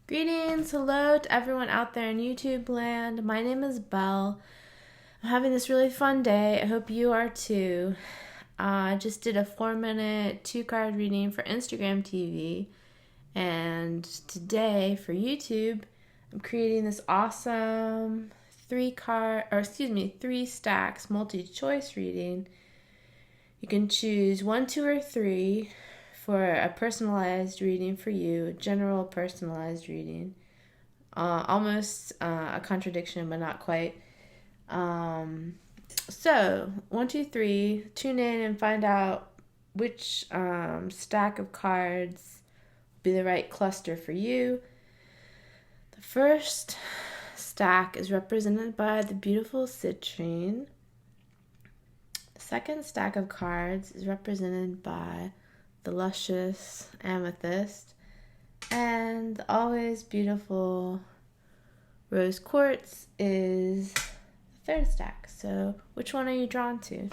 Greetings, hello to everyone out there in YouTube land. My name is Belle. I'm having this really fun day. I hope you are too. I just did a 4-minute 2-card reading for Instagram TV, and today for YouTube, I'm creating this awesome 3 stacks multi-choice reading. You can choose 1, 2, or 3 for a personalized reading for you, a general personalized reading. Almost a contradiction, but not quite. So, 1, 2, 3, tune in and find out which stack of cards will be the right cluster for you. The first stack is represented by the beautiful citrine. The second stack of cards is represented by the luscious amethyst, and the always beautiful rose quartz is the third stack. So which one are you drawn to?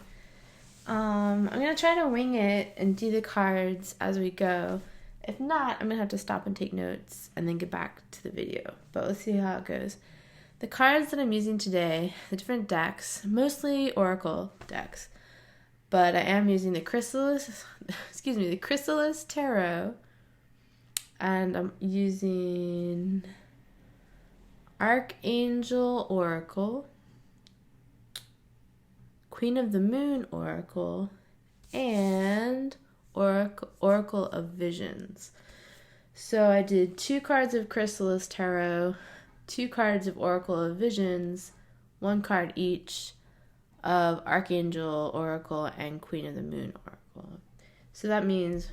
I'm going to try to wing it and do the cards as we go. If not, I'm going to have to stop and take notes and then get back to the video. But let's see how it goes. The cards that I'm using today, the different decks, mostly Oracle decks, but I am using the Chrysalis Tarot, and I'm using Archangel Oracle, Queen of the Moon Oracle, and Oracle of Visions. So I did 2 cards of Chrysalis Tarot, 2 cards of Oracle of Visions, 1 card each of Archangel Oracle and Queen of the Moon Oracle. So that means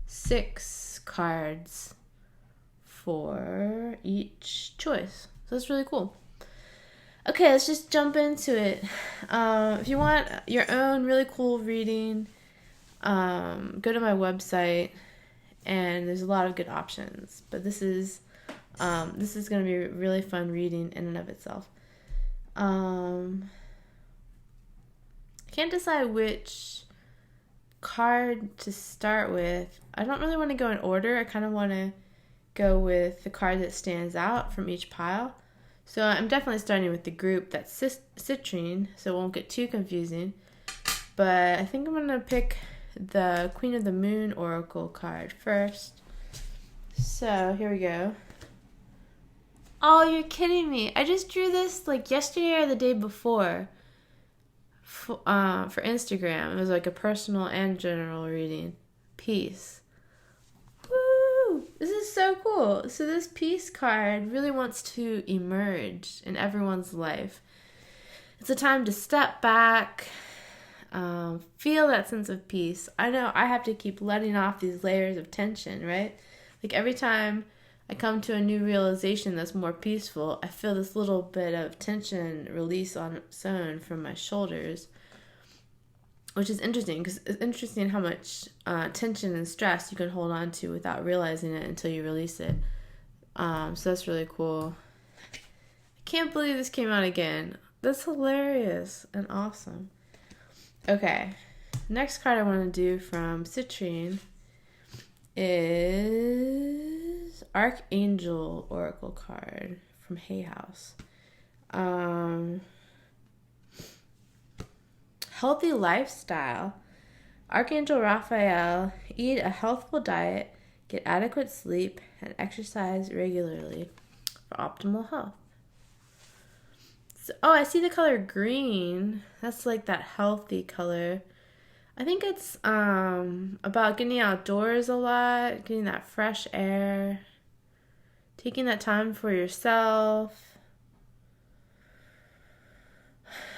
6 cards for each choice. So that's really cool. Okay, let's just jump into it. If you want your own really cool reading, go to my website, and there's a lot of good options. But this is going to be a really fun reading in and of itself. Can't decide which card to start with. I don't really want to go in order. I kind of want to go with the card that stands out from each pile. So I'm definitely starting with the group that's citrine, so it won't get too confusing. But I think I'm going to pick the Queen of the Moon Oracle card first. So here we go. Oh, you're kidding me. I just drew this like yesterday or the day before. For Instagram. It was like a personal and general reading. Peace. Woo! This is so cool. So this peace card really wants to emerge in everyone's life. It's a time to step back, feel that sense of peace. I know I have to keep letting off these layers of tension, right? Like every time I come to a new realization that's more peaceful, I feel this little bit of tension release on its own from my shoulders, which is interesting because it's interesting how much tension and stress you can hold on to without realizing it until you release it. So that's really cool. I can't believe this came out again. That's hilarious and awesome. Okay, next card I want to do from Citrine is Archangel Oracle card from Hay House. Healthy lifestyle. Archangel Raphael, eat a healthful diet, get adequate sleep, and exercise regularly for optimal health. So, I see the color green. That's like that healthy color. I think it's about getting outdoors a lot, getting that fresh air, taking that time for yourself.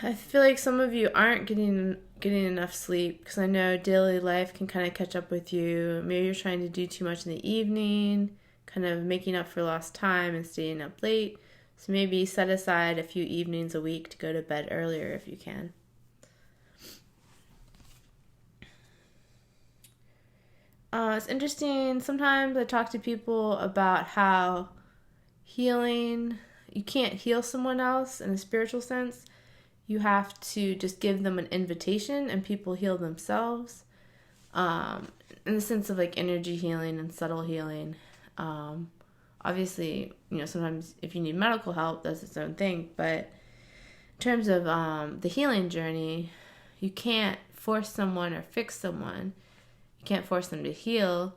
I feel like some of you aren't getting enough sleep because I know daily life can kind of catch up with you. Maybe you're trying to do too much in the evening, kind of making up for lost time and staying up late. So maybe set aside a few evenings a week to go to bed earlier if you can. It's interesting. Sometimes I talk to people about how healing, you can't heal someone else in a spiritual sense. You have to just give them an invitation and people heal themselves. In the sense of like energy healing and subtle healing. Obviously, sometimes if you need medical help, that's its own thing. But in terms of the healing journey, you can't force someone or fix someone. You can't force them to heal.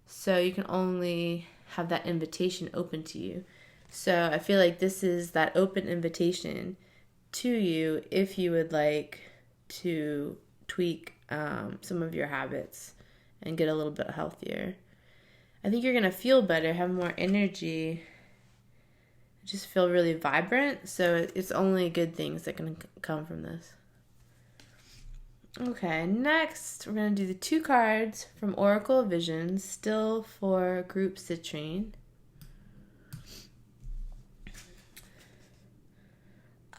So you can only have that invitation open to you. So I feel like this is that open invitation to you if you would like to tweak some of your habits and get a little bit healthier. I think you're going to feel better, have more energy, just feel really vibrant. So it's only good things that can come from this. Okay, next we're going to do the 2 cards from Oracle Visions, still for Group Citrine.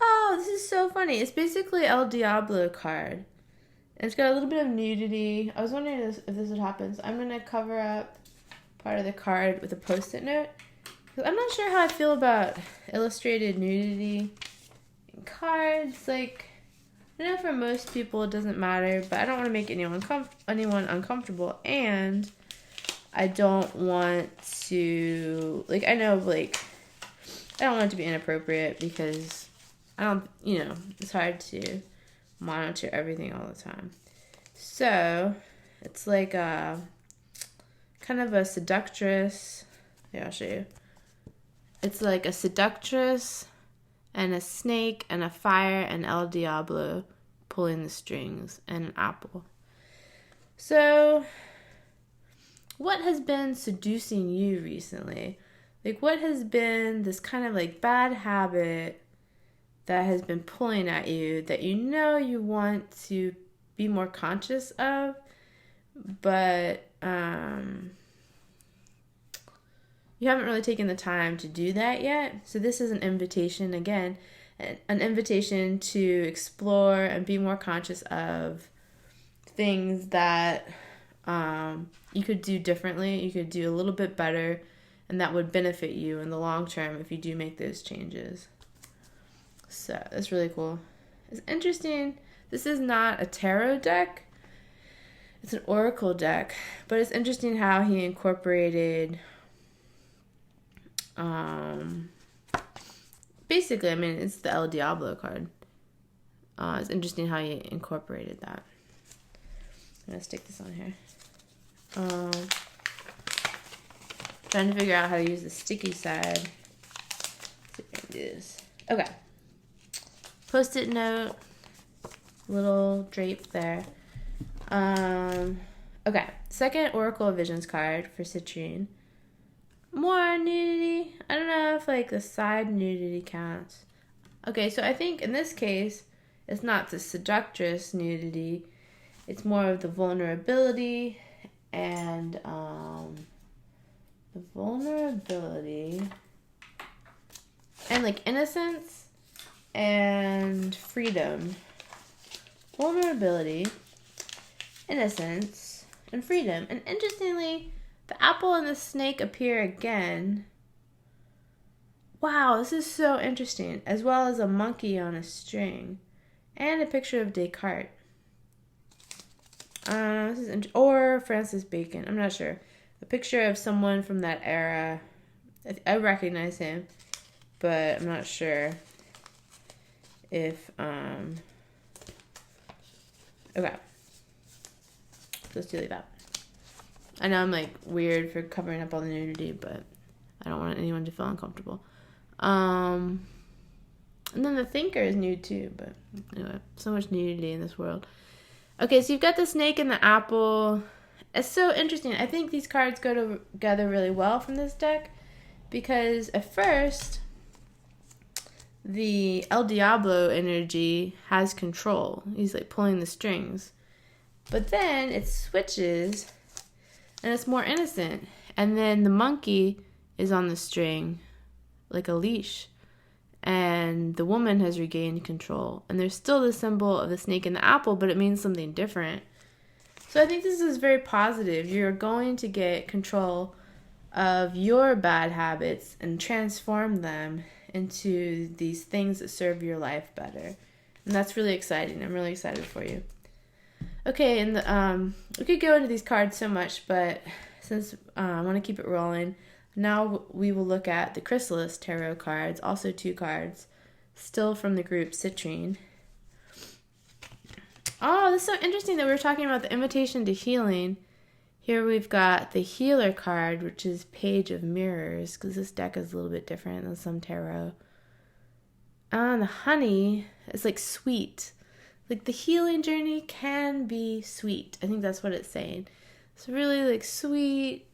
Oh, this is so funny. It's basically El Diablo card. And it's got a little bit of nudity. I was wondering if this would happen. So I'm going to cover up part of the card with a post-it note. I'm not sure how I feel about illustrated nudity in cards. Like, I know for most people it doesn't matter, but I don't want to make anyone uncomfortable. And I don't want to, I don't want it to be inappropriate because it's hard to monitor everything all the time. So it's like a kind of a seductress. Yeah, I'll show you. It's like a seductress and a snake and a fire and El Diablo pulling the strings and an apple. So what has been seducing you recently? What has been this kind of bad habit that has been pulling at you that you want to be more conscious of, but you haven't really taken the time to do that yet. So this is an invitation, again, an invitation to explore and be more conscious of things that you could do differently, you could do a little bit better, and that would benefit you in the long term if you do make those changes. So that's really cool. It's interesting. This is not a tarot deck. It's an oracle deck. But it's interesting how he incorporated basically, it's the El Diablo card. It's interesting how he incorporated that. I'm going to stick this on here. Trying to figure out how to use the sticky side. Let's see if I can do this. Okay. Post-it note, little drape there. Okay, second Oracle Visions card for Citrine. More nudity. I don't know if the side nudity counts. Okay, so I think in this case, it's not the seductress nudity. It's more of the vulnerability and innocence and freedom. Vulnerability, innocence, and freedom. And interestingly, the apple and the snake appear again. Wow, this is so interesting. As well as a monkey on a string. And a picture of Descartes. This is or Francis Bacon. I'm not sure. A picture of someone from that era. I recognize him, but I'm not sure if okay. Let's delete that. I know I'm weird for covering up all the nudity, but I don't want anyone to feel uncomfortable. And then the thinker is nude too, but anyway, so much nudity in this world. Okay, so you've got the snake and the apple. It's so interesting. I think these cards go together really well from this deck because at first the El Diablo energy has control. He's pulling the strings. But then it switches and it's more innocent. And then the monkey is on the string like a leash. And the woman has regained control. And there's still the symbol of the snake and the apple, but it means something different. So I think this is very positive. You're going to get control of your bad habits and transform them into these things that serve your life better. And that's really exciting. I'm really excited for you. Okay, and we could go into these cards so much, but since I want to keep it rolling, Now we will look at the Chrysalis Tarot cards, also 2 cards, still from the group Citrine. Oh, this is so interesting that we were talking about the invitation to healing. Here we've got the Healer card, which is Page of Mirrors, because this deck is a little bit different than some tarot. And the Honey is like sweet. Like the healing journey can be sweet. I think that's what it's saying. It's really like sweet.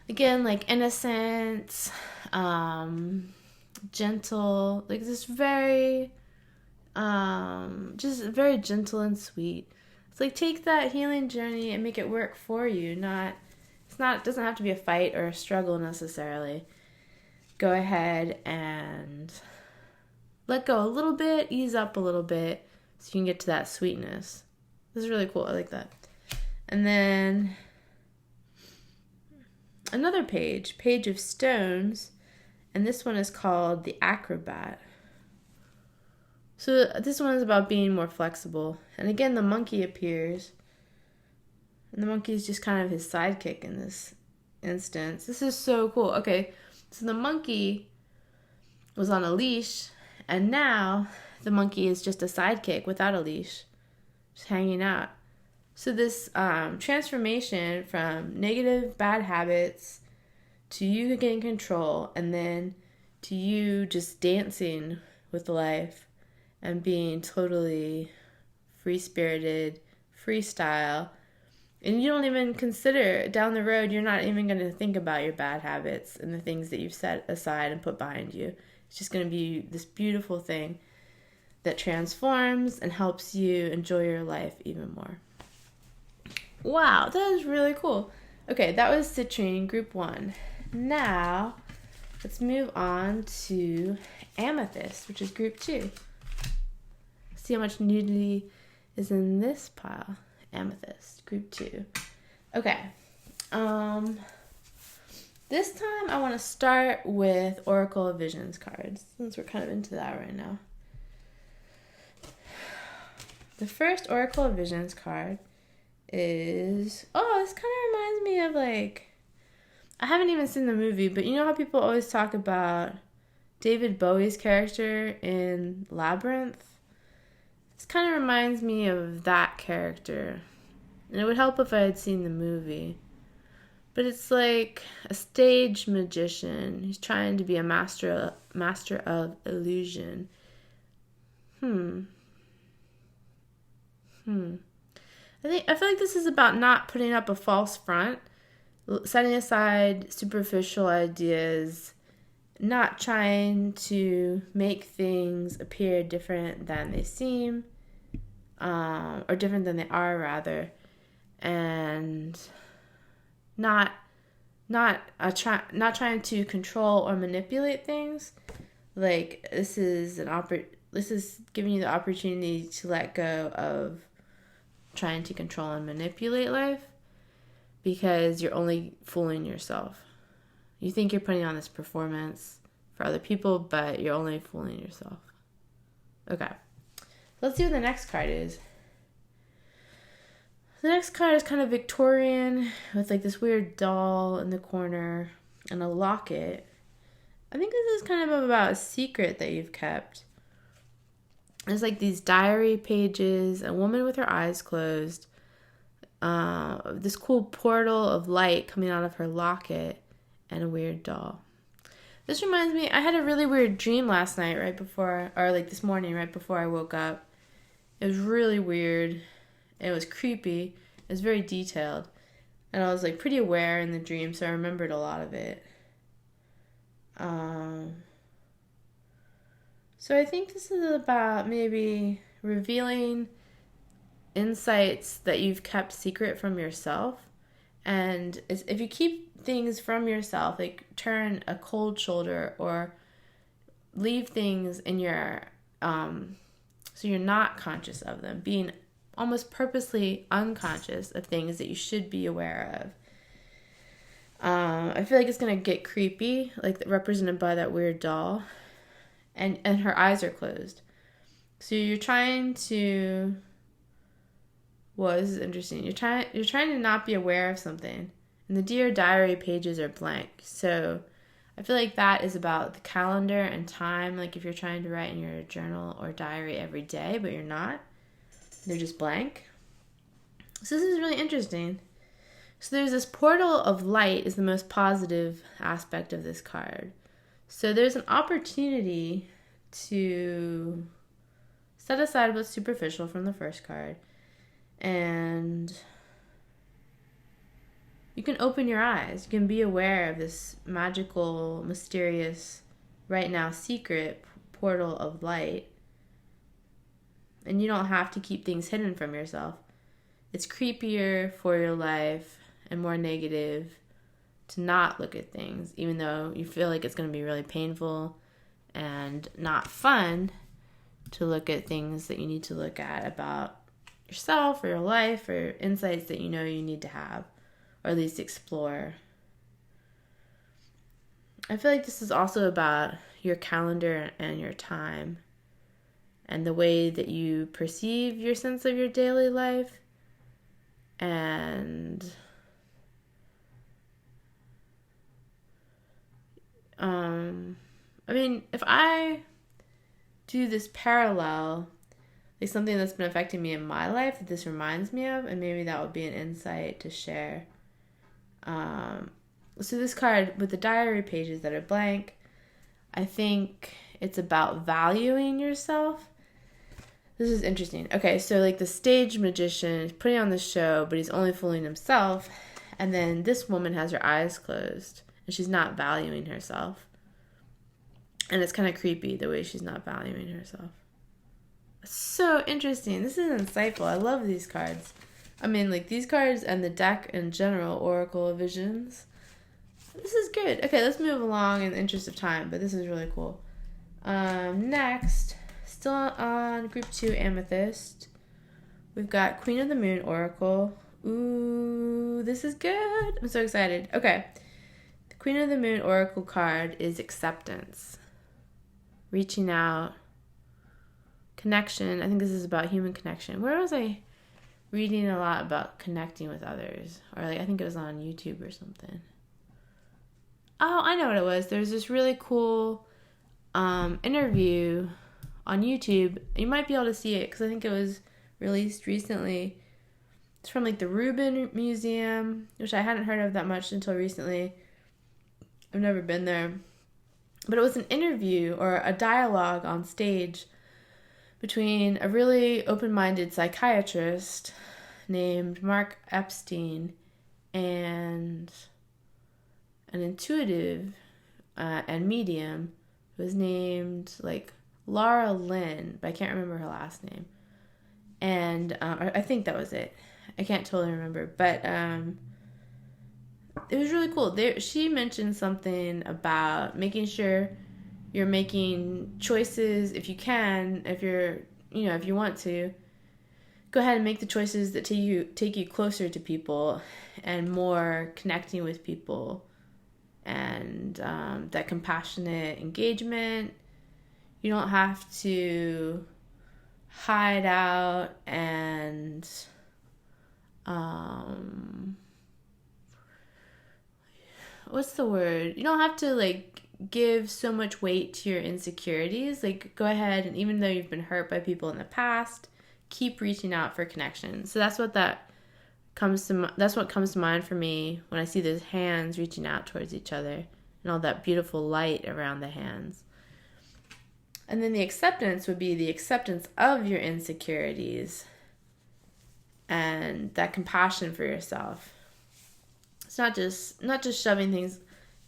Again, like innocent, gentle, like this very, just very gentle and sweet. It's like take that healing journey and make it work for you. It doesn't have to be a fight or a struggle necessarily. Go ahead and let go a little bit, ease up a little bit so you can get to that sweetness. This is really cool. I like that. And then another page, Page of Stones, and this one is called the Acrobat. So this one is about being more flexible. And again, the monkey appears. And the monkey is just kind of his sidekick in this instance. This is so cool. Okay, so the monkey was on a leash, and now the monkey is just a sidekick without a leash, just hanging out. So this transformation from negative, bad habits to you getting control, and then to you just dancing with life and being totally free-spirited, freestyle. And you don't even consider, down the road, you're not even going to think about your bad habits and the things that you've set aside and put behind you. It's just going to be this beautiful thing that transforms and helps you enjoy your life even more. Wow, that is really cool. Okay, that was Citrine, Group 1. Now, let's move on to Amethyst, which is Group 2. See how much nudity is in this pile. Amethyst, Group 2. Okay. This time I want to start with Oracle of Visions cards, since we're kind of into that right now. The first Oracle of Visions card is... Oh, this kind of reminds me of like... I haven't even seen the movie, but you know how people always talk about David Bowie's character in Labyrinth? This kind of reminds me of that character. And it would help if I had seen the movie. But it's like a stage magician. He's trying to be a master of illusion. I feel like this is about not putting up a false front, setting aside superficial ideas, not trying to make things appear different than they seem, or different than they are rather, and not trying to control or manipulate things. Like this is giving you the opportunity to let go of trying to control and manipulate life, because you're only fooling yourself. You think you're putting on this performance for other people, but you're only fooling yourself. Okay. Let's see what the next card is. The next card is kind of Victorian with like this weird doll in the corner and a locket. I think this is kind of about a secret that you've kept. There's like these diary pages, a woman with her eyes closed, this cool portal of light coming out of her locket, and a weird doll. This reminds me, I had a really weird dream last night this morning right before I woke up. It was really weird. It was creepy. It was very detailed. And I was like pretty aware in the dream, so I remembered a lot of it. So I think this is about maybe revealing insights that you've kept secret from yourself. And if you keep things from yourself, like turn a cold shoulder or leave things in your, so you're not conscious of them, being almost purposely unconscious of things that you should be aware of. I feel like it's going to get creepy, like represented by that weird doll. And her eyes are closed. So you're trying to... Well, this is interesting. You're trying to not be aware of something. And the Dear Diary pages are blank. So I feel like that is about the calendar and time. Like if you're trying to write in your journal or diary every day, but you're not, they're just blank. So this is really interesting. So there's this portal of light is the most positive aspect of this card. So there's an opportunity to set aside what's superficial from the first card, and you can open your eyes. You can be aware of this magical, mysterious, right now secret portal of light. And you don't have to keep things hidden from yourself. It's creepier for your life and more negative to not look at things, even though you feel like it's going to be really painful and not fun to look at things that you need to look at about yourself or your life or insights that you know you need to have, or at least explore. I feel like this is also about your calendar and your time and the way that you perceive your sense of your daily life. And I mean, if I do this parallel, like something that's been affecting me in my life that this reminds me of, and maybe that would be an insight to share. So this card with the diary pages that are blank, I think it's about valuing yourself. This is interesting. Okay, so like the stage magician is putting on the show, but he's only fooling himself. And then this woman has her eyes closed, and she's not valuing herself. And it's kind of creepy the way she's not valuing herself. So interesting. This is insightful. I love these cards. I mean, like these cards and the deck in general, Oracle of Visions. This is good. Okay, let's move along in the interest of time, but this is really cool. Next, still on Group 2 Amethyst, we've got Queen of the Moon Oracle. Ooh, this is good. I'm so excited. Okay, the Queen of the Moon Oracle card is acceptance. Reaching out. Connection. I think this is about human connection. Where was I reading a lot about connecting with others? Or like I think it was on YouTube or something. Oh, I know what it was. There's this really cool interview on YouTube. You might be able to see it because I think it was released recently. It's from like the Rubin Museum, which I hadn't heard of that much until recently. I've never been there. But it was an interview or a dialogue on stage between a really open-minded psychiatrist named Mark Epstein and an intuitive and medium who was named like Laura Lynn, but I can't remember her last name. And I think that was it. I can't totally remember, but it was really cool. She mentioned something about making sure you're making choices if you can, if you want to. Go ahead and make the choices that take you closer to people and more connecting with people, and that compassionate engagement. You don't have to hide out and what's the word? You don't have to like give so much weight to your insecurities. Like go ahead, and even though you've been hurt by people in the past, keep reaching out for connection. So that's what comes to mind for me when I see those hands reaching out towards each other and all that beautiful light around the hands. And then the acceptance would be the acceptance of your insecurities and that compassion for yourself. It's not just shoving things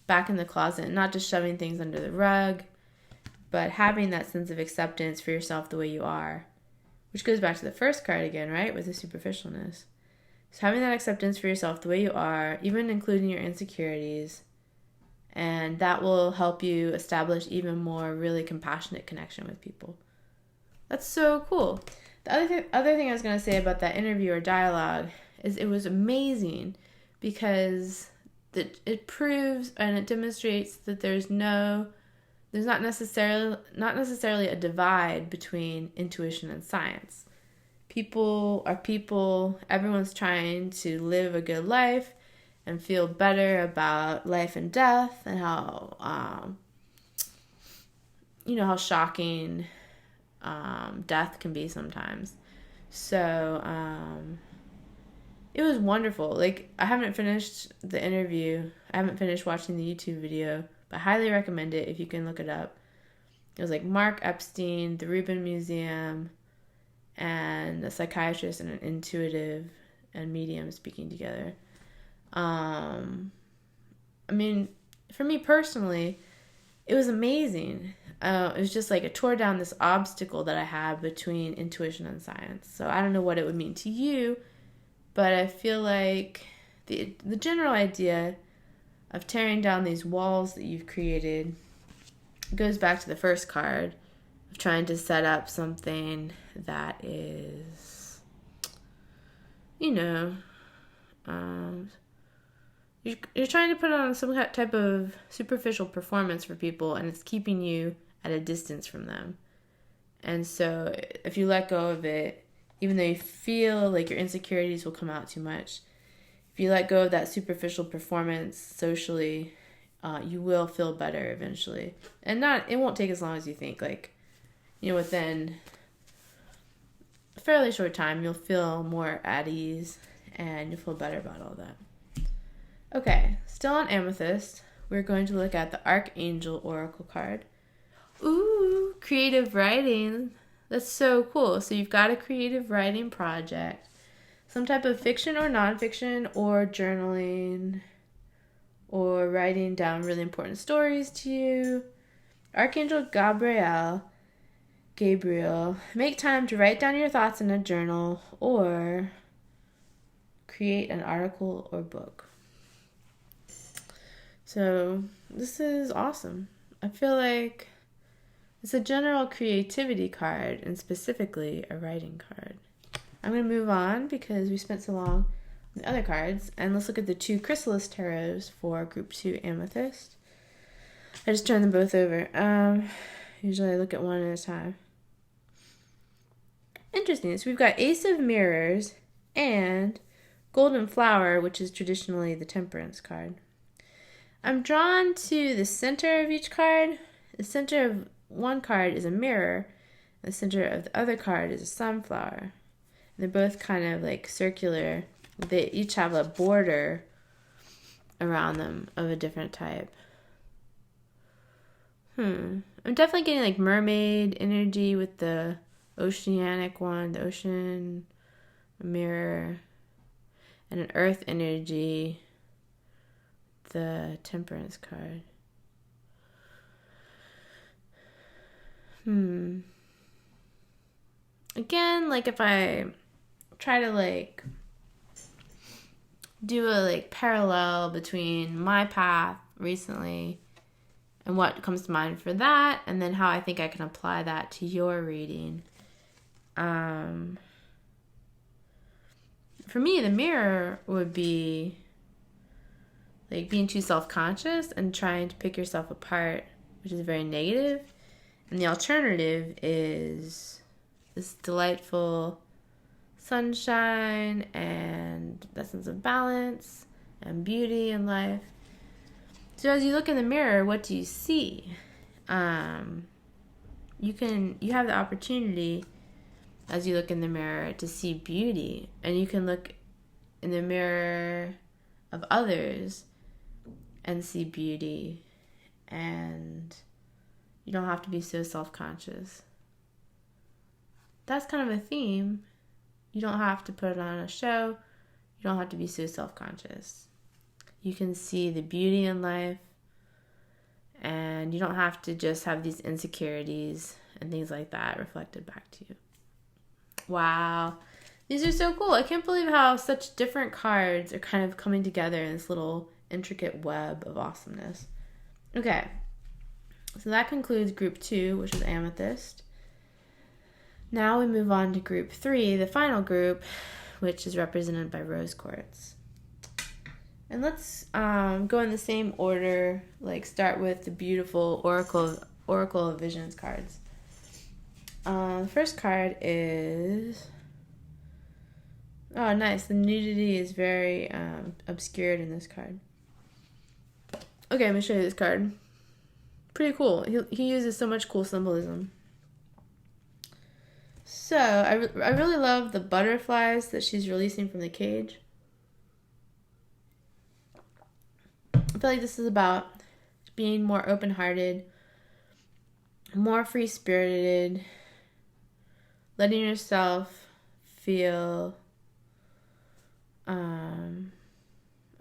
back in the closet, not just shoving things under the rug, but having that sense of acceptance for yourself the way you are, which goes back to the first card again, right, with the superficialness. So having that acceptance for yourself the way you are, even including your insecurities, and that will help you establish even more really compassionate connection with people. That's so cool. The other thing I was going to say about that interview or dialogue is it was amazing because it proves and it demonstrates that there's not necessarily a divide between intuition and science. People are people, everyone's trying to live a good life, and feel better about life and death and how, how shocking death can be sometimes. So it was wonderful. Like, I haven't finished the interview. I haven't finished watching the YouTube video, but I highly recommend it if you can look it up. It was like Mark Epstein, the Rubin Museum, and a psychiatrist and an intuitive and medium speaking together. For me personally, it was amazing. It was just like it tore down this obstacle that I had between intuition and science. So I don't know what it would mean to you, but I feel like the general idea of tearing down these walls that you've created goes back to the first card of trying to set up something that is, you're trying to put on some type of superficial performance for people, and it's keeping you at a distance from them. And so if you let go of it, even though you feel like your insecurities will come out too much, if you let go of that superficial performance socially, you will feel better eventually. And it won't take as long as you think. Like, within a fairly short time, you'll feel more at ease and you'll feel better about all that. Okay, still on Amethyst, we're going to look at the Archangel Oracle card. Ooh, creative writing. That's so cool. So you've got a creative writing project, some type of fiction or nonfiction or journaling or writing down really important stories to you. Archangel Gabriel, make time to write down your thoughts in a journal or create an article or book. So this is awesome. I feel like it's a general creativity card and specifically a writing card. I'm going to move on because we spent so long on the other cards, and let's look at the 2 Chrysalis Tarots for Group 2 Amethyst. I just turned them both over. Usually I look at one at a time. Interesting. So we've got Ace of Mirrors and Golden Flower, which is traditionally the Temperance card. I'm drawn to the center of each card. The center of one card is a mirror. The center of the other card is a sunflower. And they're both kind of like circular. They each have a border around them of a different type. I'm definitely getting like mermaid energy with the oceanic one, the ocean mirror, and an earth energy, the Temperance card. Again, like if I try to like do a like parallel between my path recently and what comes to mind for that, and then how I think I can apply that to your reading. For me, the mirror would be like being too self-conscious and trying to pick yourself apart, which is very negative. And the alternative is this delightful sunshine and that sense of balance and beauty in life. So as you look in the mirror, what do you see? You have the opportunity as you look in the mirror to see beauty, and you can look in the mirror of others and see beauty, and you don't have to be so self-conscious. That's kind of a theme. You don't have to put it on a show. You don't have to be so self-conscious. You can see the beauty in life, and you don't have to just have these insecurities and things like that reflected back to you. Wow. These are so cool. I can't believe how such different cards are kind of coming together in this little intricate web of awesomeness. Okay. So that concludes Group 2, which is Amethyst. Now we move on to Group 3, the final group, which is represented by Rose Quartz. And let's go in the same order, like start with the beautiful Oracle of Visions cards. The first card is Oh, nice. The nudity is very obscured in this card. Okay, I'm going to show you this card. Pretty cool. He uses so much cool symbolism. So, I really love the butterflies that she's releasing from the cage. I feel like this is about being more open-hearted, more free-spirited, letting yourself feel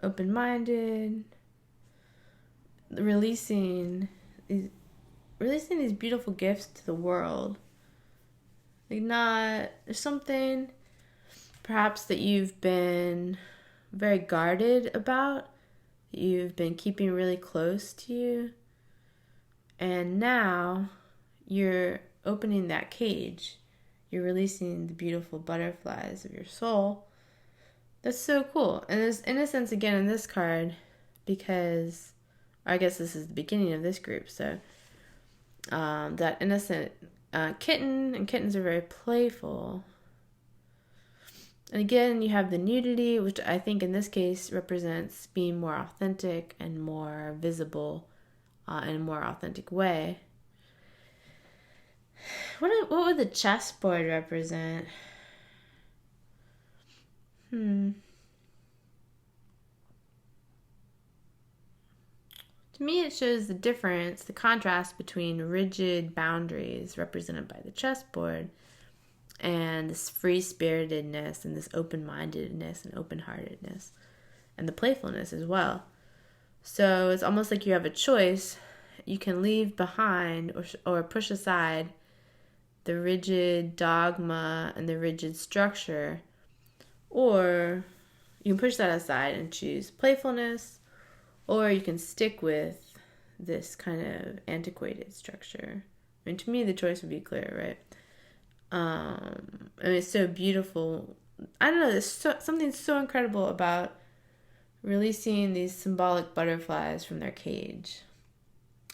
open-minded, releasing these beautiful gifts to the world. Like, there's something perhaps that you've been very guarded about, that you've been keeping really close to you, and now you're opening that cage. You're releasing the beautiful butterflies of your soul. That's so cool. And there's innocence again in this card because, I guess this is the beginning of this group, so that innocent kitten, and kittens are very playful. And again, you have the nudity, which I think in this case represents being more authentic and more visible in a more authentic way. What would the chessboard represent? To me, it shows the difference, the contrast between rigid boundaries represented by the chessboard and this free-spiritedness and this open-mindedness and open-heartedness and the playfulness as well. So it's almost like you have a choice. You can leave behind or push aside the rigid dogma and the rigid structure, or you can push that aside and choose playfulness, or you can stick with this kind of antiquated structure. I mean, to me, the choice would be clear, right? And it's so beautiful. I don't know, there's something so incredible about releasing these symbolic butterflies from their cage.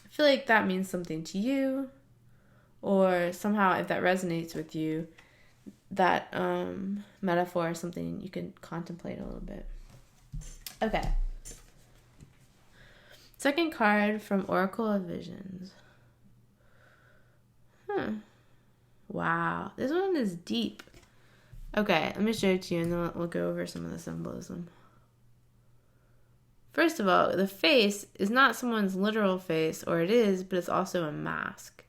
I feel like that means something to you, or somehow if that resonates with you, that metaphor is something you can contemplate a little bit. Okay. Second card from Oracle of Visions. Wow, this one is deep. Okay, let me show it to you and then we'll go over some of the symbolism. First of all, the face is not someone's literal face, or it is, but it's also a mask.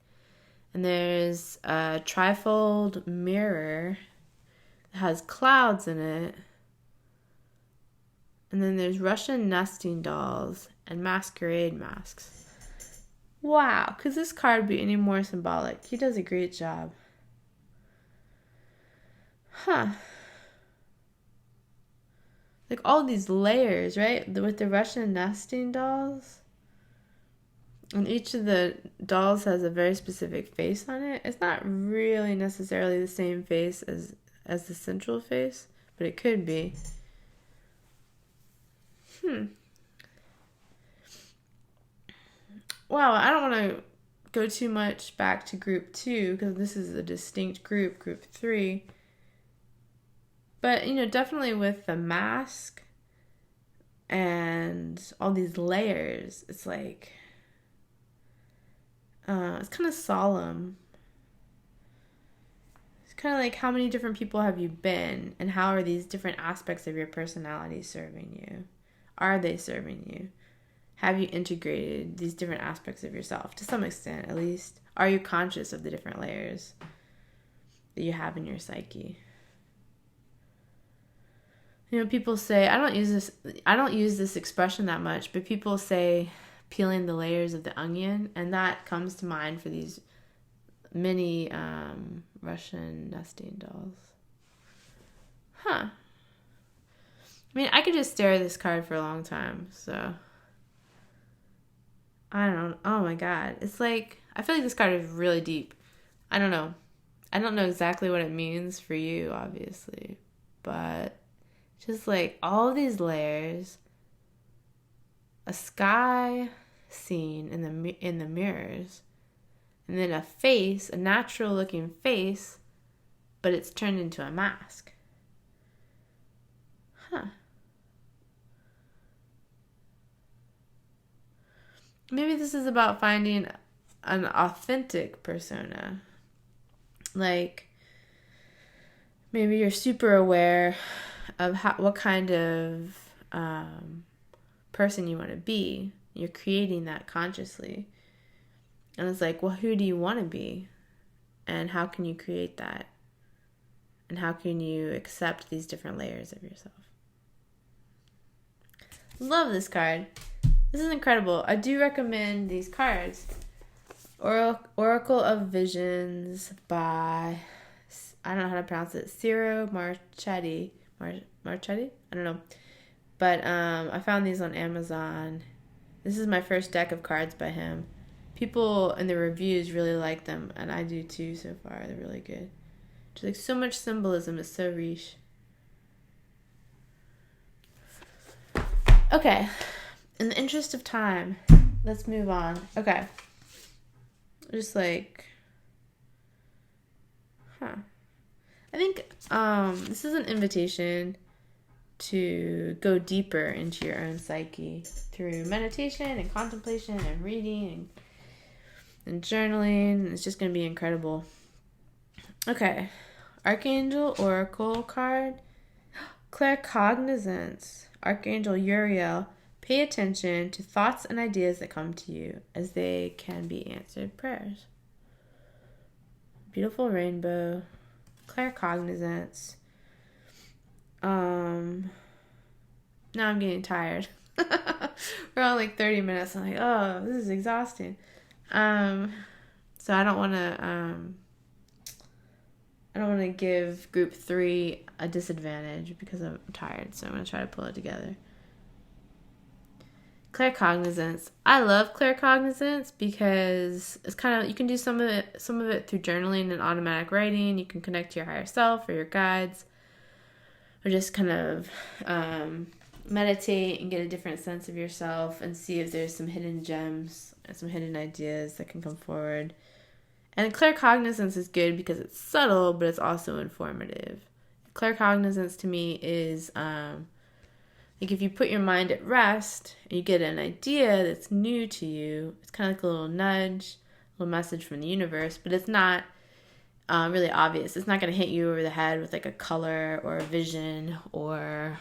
And there's a trifold mirror that has clouds in it. And then there's Russian nesting dolls and masquerade masks. Wow, could this card be any more symbolic? He does a great job. Like all these layers, right? With the Russian nesting dolls. And each of the dolls has a very specific face on it. It's not really necessarily the same face as the central face, but it could be. Wow, I don't want to go too much back to group 2 because this is a distinct group 3. But, definitely with the mask and all these layers, it's like, it's kind of solemn. It's kind of like, how many different people have you been, and how are these different aspects of your personality serving you? Are they serving you? Have you integrated these different aspects of yourself to some extent, at least? Are you conscious of the different layers that you have in your psyche? People say, I don't use this expression that much, but people say peeling the layers of the onion, and that comes to mind for these many Russian nesting dolls. I mean, I could just stare at this card for a long time, so I don't know. Oh my god. It's like, I feel like this card is really deep. I don't know. I don't know exactly what it means for you, obviously, but just like all these layers, a sky scene in the mirrors, and then a face, a natural looking face, but it's turned into a mask. maybe this is about finding an authentic persona. Like, maybe you're super aware of what kind of person you want to be. You're creating that consciously. And it's like, well, who do you want to be? And how can you create that? And how can you accept these different layers of yourself? Love this card. This is incredible. I do recommend these cards. Oracle of Visions by, I don't know how to pronounce it, Ciro Marchetti. Marchetti? I don't know. But I found these on Amazon. This is my first deck of cards by him. People in the reviews really like them, and I do too so far. They're really good. Just like so much symbolism. It's so riche. Okay. In the interest of time, let's move on. Okay. Just like, I think this is an invitation to go deeper into your own psyche through meditation and contemplation and reading and journaling. It's just going to be incredible. Okay. Archangel Oracle card. Claircognizance. Archangel Uriel. Pay attention to thoughts and ideas that come to you, as they can be answered prayers. Beautiful rainbow. Claircognizance. Now I'm getting tired. We're on like 30 minutes. I'm like, oh, this is exhausting. So I don't want to give group 3 a disadvantage because I'm tired. So I'm going to try to pull it together. Claircognizance. I love claircognizance because it's kind of, you can do some of it through journaling and automatic writing. You can connect to your higher self or your guides, or just kind of meditate and get a different sense of yourself and see if there's some hidden gems and some hidden ideas that can come forward. And claircognizance is good because it's subtle, but it's also informative. Claircognizance to me is like if you put your mind at rest and you get an idea that's new to you, it's kind of like a little nudge, a little message from the universe, but it's not really obvious. It's not going to hit you over the head with like a color or a vision or,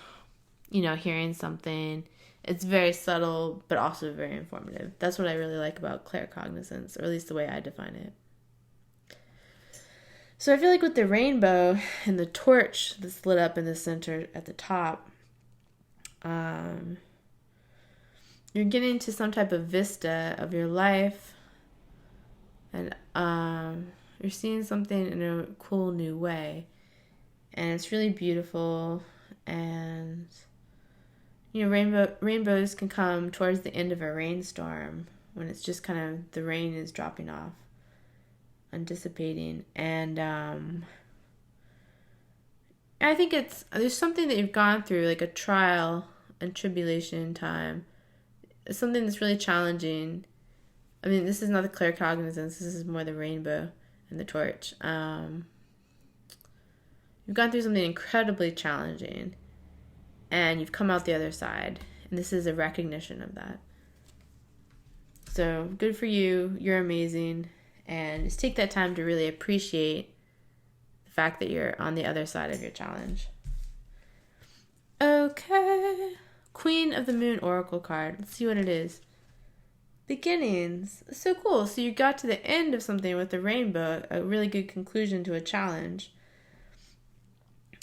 hearing something. It's very subtle, but also very informative. That's what I really like about claircognizance, or at least the way I define it. So I feel like with the rainbow and the torch that's lit up in the center at the top, you're getting to some type of vista of your life, and you're seeing something in a cool new way, and it's really beautiful. And rainbows can come towards the end of a rainstorm when it's just kind of the rain is dropping off and dissipating, and I think there's something that you've gone through, like a trial and tribulation time. It's something that's really challenging. I mean, this is not the claircognizance. This is more the rainbow and the torch. You've gone through something incredibly challenging, and you've come out the other side. And this is a recognition of that. So good for you. You're amazing. And just take that time to really appreciate the fact that you're on the other side of your challenge. Okay. Queen of the Moon Oracle card. Let's see what it is. Beginnings. So cool. So you got to the end of something with the rainbow, a really good conclusion to a challenge.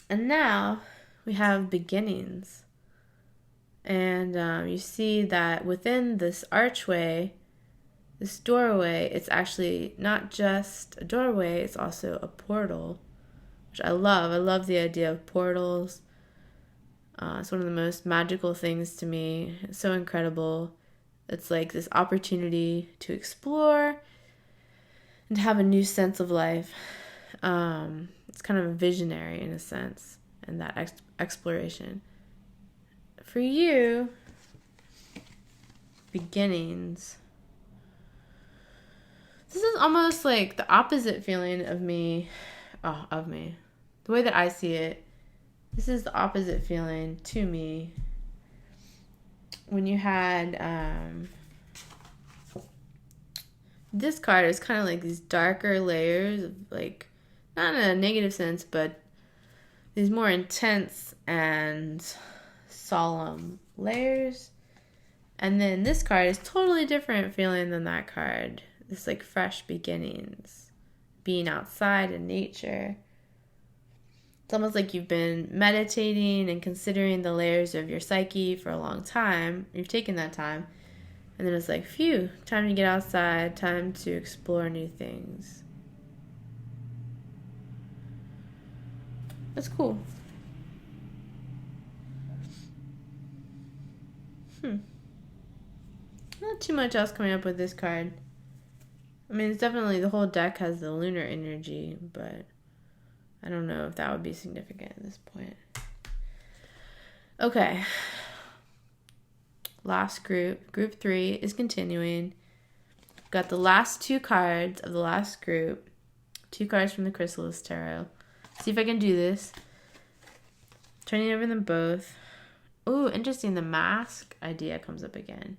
And now we have beginnings. And you see that within this archway, this doorway, it's actually not just a doorway, it's also a portal, which I love. I love the idea of portals. It's one of the most magical things to me. It's so incredible. It's like this opportunity to explore and to have a new sense of life. It's kind of a visionary in a sense, in that exploration. For you, beginnings. This is almost like the opposite feeling of me. The way that I see it, this is the opposite feeling to me when you had this card is kind of like these darker layers of like, not in a negative sense, but these more intense and solemn layers. And then this card is totally different feeling than that card. It's like fresh beginnings, being outside in nature. It's almost like you've been meditating and considering the layers of your psyche for a long time. You've taken that time. And then it's like, phew, time to get outside, time to explore new things. That's cool. Not too much else coming up with this card. I mean, it's definitely, the whole deck has the lunar energy, but I don't know if that would be significant at this point. Okay. Last group. Group 3 is continuing. Got the last 2 cards of the last group. 2 cards from the Chrysalis Tarot. See if I can do this. Turning over them both. Ooh, interesting. The mask idea comes up again.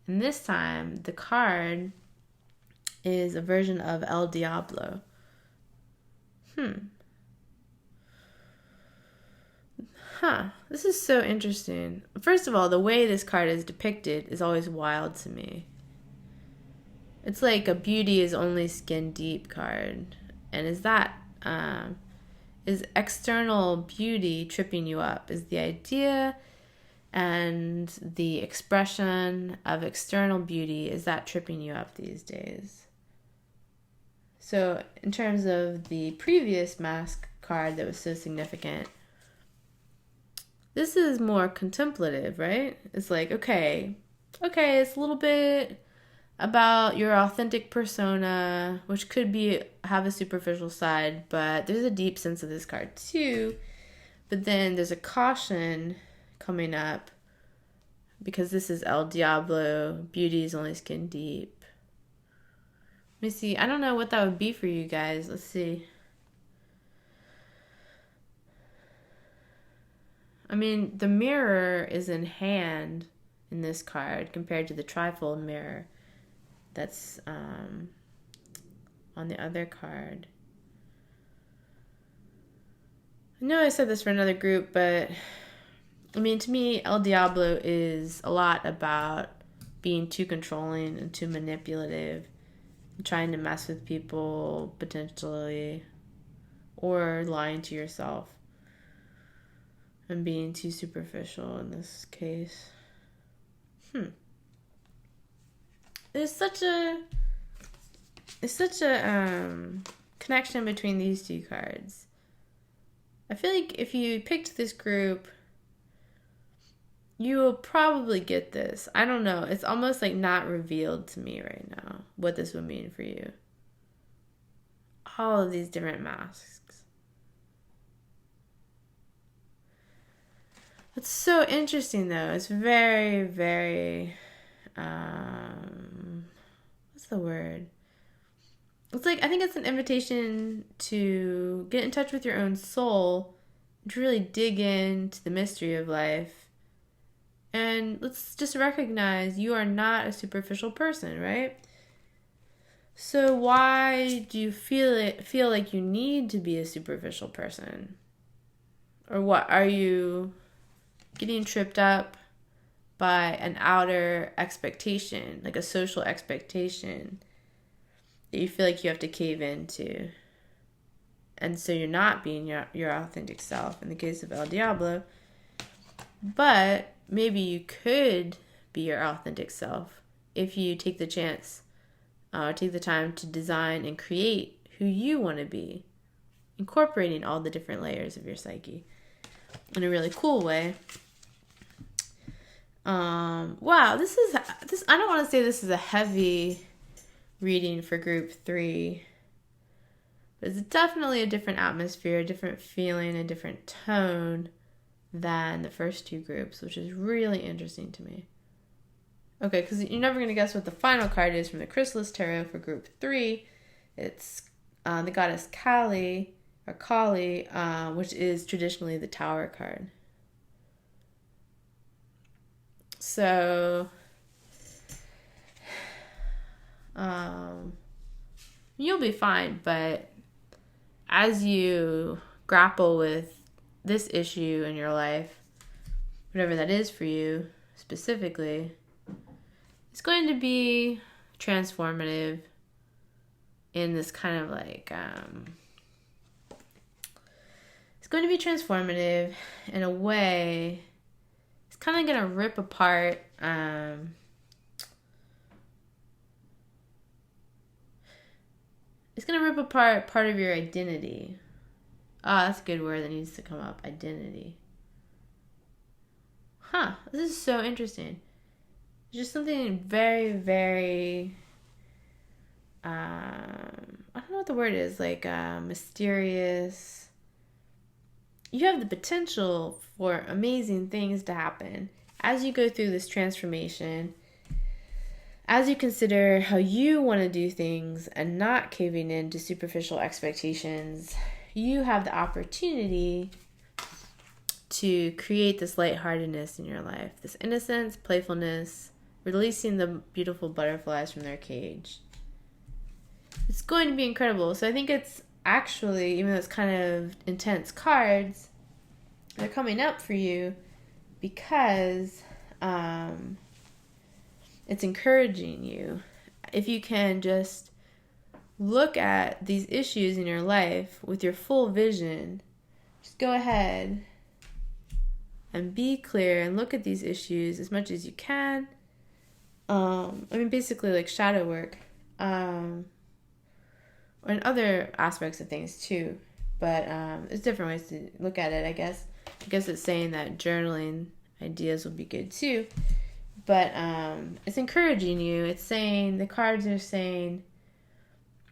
And this time, the card is a version of El Diablo. This is so interesting. First of all, the way this card is depicted is always wild to me. It's like a beauty is only skin deep card. And is that, is external beauty tripping you up? Is the idea and the expression of external beauty, is that tripping you up these days? So in terms of the previous mask card that was so significant, this is more contemplative, right? It's like, okay, it's a little bit about your authentic persona, which could be have a superficial side, but there's a deep sense of this card too. But then there's a caution coming up because this is El Diablo, beauty is only skin deep. Let me see. I don't know what that would be for you guys. Let's see. I mean, the mirror is in hand in this card compared to the trifold mirror that's on the other card. I know I said this for another group, but I mean, to me, El Diablo is a lot about being too controlling and too manipulative, and trying to mess with people potentially, or lying to yourself. And being too superficial in this case. There's such a connection between these 2 cards. I feel like if you picked this group, you will probably get this. I don't know. It's almost like not revealed to me right now what this would mean for you. All of these different masks. It's so interesting, though. It's very, very, what's the word? It's like, I think it's an invitation to get in touch with your own soul, to really dig into the mystery of life. And let's just recognize you are not a superficial person, right? So why do you feel like you need to be a superficial person? Or what are you getting tripped up by an outer expectation, like a social expectation that you feel like you have to cave into? And so you're not being your authentic self in the case of El Diablo. But maybe you could be your authentic self if you take the chance, take the time to design and create who you want to be, incorporating all the different layers of your psyche in a really cool way. Wow, this I don't want to say this is a heavy reading for group 3, but it's definitely a different atmosphere, a different feeling, a different tone than the first 2 groups, which is really interesting to me. Okay, because you're never going to guess what the final card is from the Chrysalis Tarot for group 3. It's the goddess Kali, which is traditionally the Tower card. So You'll be fine, but as you grapple with this issue in your life, whatever that is for you specifically, it's going to be transformative in this kind of like, it's going to be transformative in a way. It's kind of going to rip apart, it's going to rip apart part of your identity. That's a good word that needs to come up. Identity. This is so interesting. It's just something very, very, I don't know what the word is, like mysterious. You have the potential for amazing things to happen as you go through this transformation, as you consider how you want to do things and not caving in to superficial expectations. You have the opportunity to create this lightheartedness in your life, this innocence, playfulness, releasing the beautiful butterflies from their cage. It's going to be incredible. So I think it's actually, even though it's kind of intense cards, they're coming up for you because it's encouraging you. If you can just look at these issues in your life with your full vision, just go ahead and be clear and look at these issues as much as you can. Basically like shadow work, or in other aspects of things too. But there's different ways to look at it, I guess. I guess it's saying that journaling ideas will be good too. But it's encouraging you. It's saying, the cards are saying,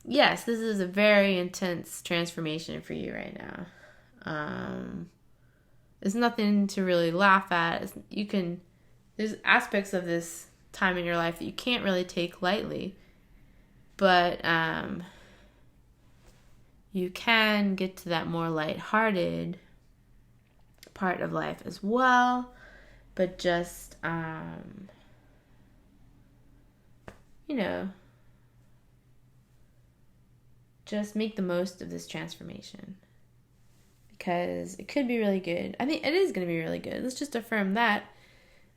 yes, this is a very intense transformation for you right now. There's nothing to really laugh at. There's aspects of this time in your life that you can't really take lightly. But you can get to that more lighthearted part of life as well. But just, just make the most of this transformation. Because it could be really good. I think it is going to be really good. Let's just affirm that.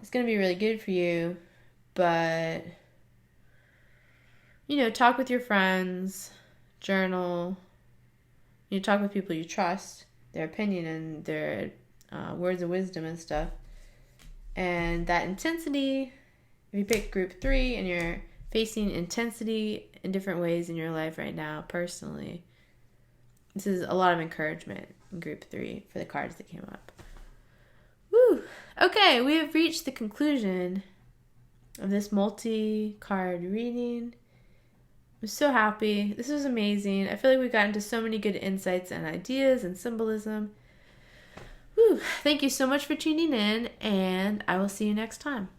It's going to be really good for you. But, talk with your friends. Journal. Talk with people you trust. Their opinion and their words of wisdom and stuff. And that intensity, if you pick group 3 and you're facing intensity in different ways in your life right now, personally, this is a lot of encouragement in group 3 for the cards that came up. Woo! Okay, we have reached the conclusion of this multi-card reading. I'm so happy. This was amazing. I feel like we got into so many good insights and ideas and symbolism. Whew. Thank you so much for tuning in, and I will see you next time.